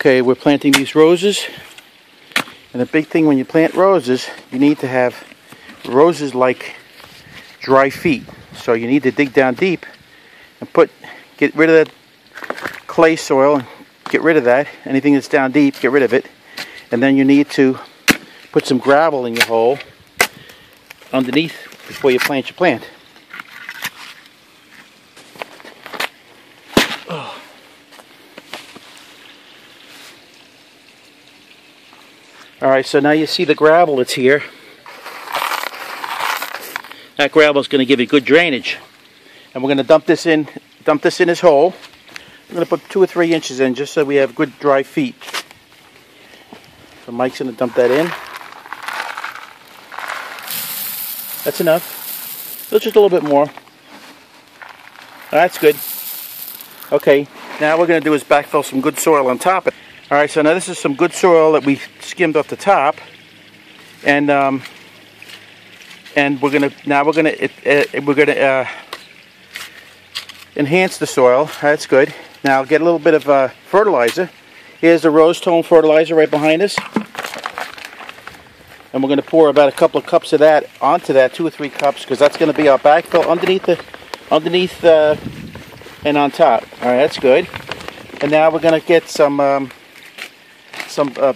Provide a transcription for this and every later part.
Okay, we're planting these roses, and the big thing when you plant roses, you need to have roses like dry feet. So you need to dig down deep and get rid of that clay soil, and get rid of that. Anything that's down deep, get rid of it. And then you need to put some gravel in your hole underneath before you plant your plant. Alright, so now you see the gravel that's here. That gravel is going to give you good drainage. And we're going to dump this in this hole. I'm going to put 2 or 3 inches in just so we have good dry feet. So Mike's going to dump that in. That's enough. Just a little bit more. That's good. Okay, now what we're going to do is backfill some good soil on top of it. Alright, so now this is some good soil that we skimmed off the top, and we're gonna enhance the soil. That's good. Now get a little bit of fertilizer. Here's the rose tone fertilizer right behind us, and we're gonna pour about a couple of cups of that onto that, 2 or 3 cups, because that's gonna be our backfill underneath and on top. Alright, that's good. And now we're gonna get some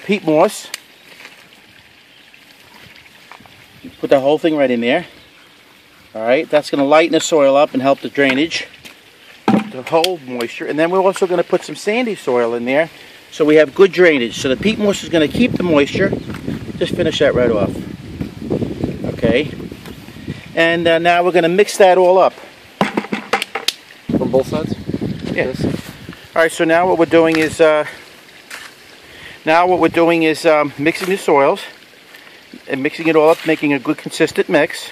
peat moss. Put the whole thing right in there. Alright, that's going to lighten the soil up and help the drainage to hold moisture. And then we're also going to put some sandy soil in there so we have good drainage. So the peat moss is going to keep the moisture. Just finish that right off. Okay. And now we're going to mix that all up. From both sides? Yes. Alright, so now what we're doing is mixing the soils and mixing it all up, making a good consistent mix.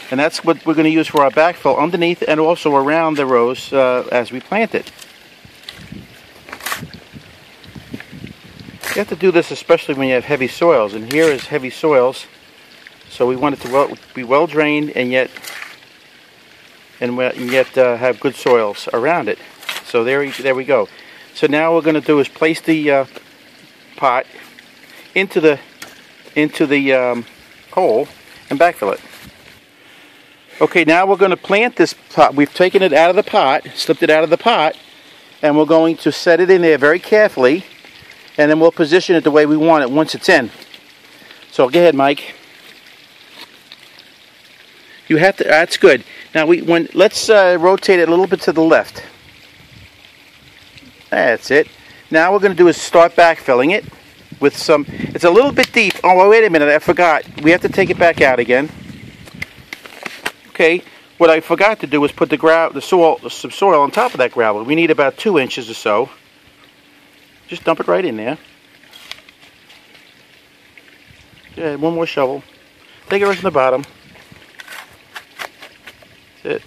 And that's what we're going to use for our backfill underneath and also around the rows as we plant it. You have to do this especially when you have heavy soils, and here is heavy soils, so we want it to be well drained and yet have good soils around it. So there we go. So now what we're going to do is place the pot into the hole and backfill it. Okay, now we're going to plant this pot. We've taken it out of the pot, slipped it out of the pot, and we're going to set it in there very carefully, and then we'll position it the way we want it once it's in. So go ahead, Mike. You have to. That's good. Now let's rotate it a little bit to the left. That's it. Now what we're going to do is start backfilling it with some. It's a little bit deep. Oh, wait a minute! I forgot. We have to take it back out again. Okay. What I forgot to do was put some soil on top of that gravel. We need about 2 inches or so. Just dump it right in there. Yeah, one more shovel. Take it right from the bottom. That's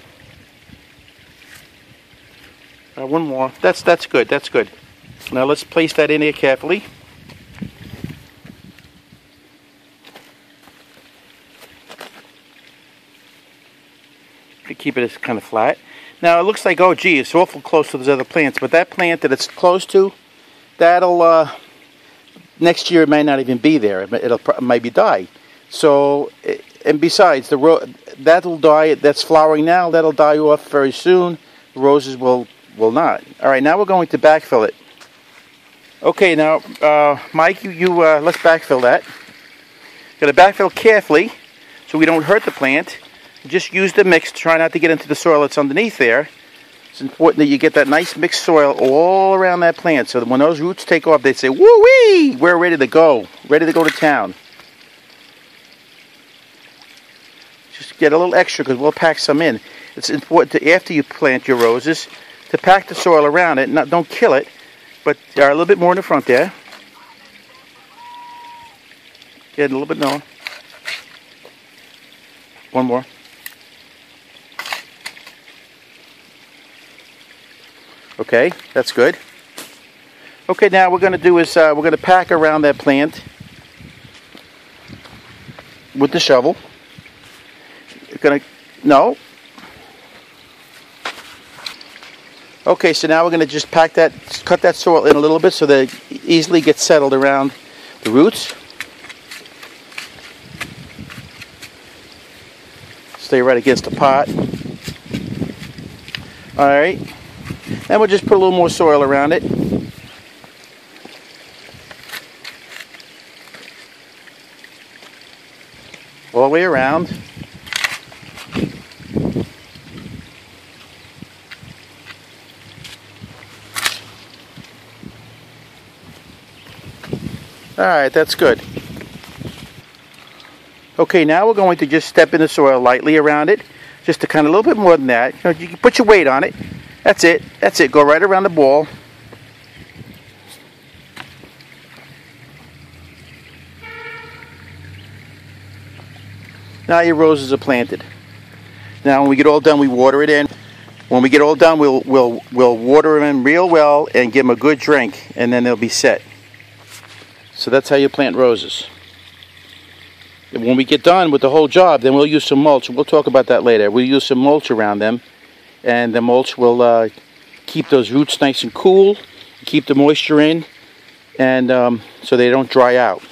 it. One more. That's good. That's good. Now let's place that in here carefully. Keep it kind of flat. Now it looks like, oh gee, it's awful close to those other plants, but that plant that it's close to, that'll next year it might not even be there. It'll maybe die. So, and besides, that'll die. That's flowering now. That'll die off very soon. The roses will not. All right, now we're going to backfill it. Okay, now Mike, let's backfill that. Got to backfill carefully so we don't hurt the plant. Just use the mix. Try not to get into the soil that's underneath there. It's important that you get that nice mixed soil all around that plant so that when those roots take off, they say, woo-wee, we're ready to go to town. Just get a little extra because we'll pack some in. It's important to, after you plant your roses, to pack the soil around it. Don't kill it, but a little bit more in the front there. Get a little bit more. One more. Okay, that's good. Okay, now what we're going to do is we're going to pack around that plant with the shovel. Okay, so now we're going to just cut that soil in a little bit so that it easily gets settled around the roots. Stay right against the pot. Alright, and we'll just put a little more soil around it. All the way around. Alright, that's good. Okay, now we're going to just step in the soil lightly around it. Just to kind of a little bit more than that. You can put your weight on it. That's it. That's it. Go right around the ball. Now your roses are planted. Now when we get all done, we water it in. When we get all done, we'll water them in real well and give them a good drink, and then they'll be set. So that's how you plant roses. When we get done with the whole job, then we'll use some mulch. We'll talk about that later. We'll use some mulch around them, and the mulch will keep those roots nice and cool, keep the moisture in, and so they don't dry out.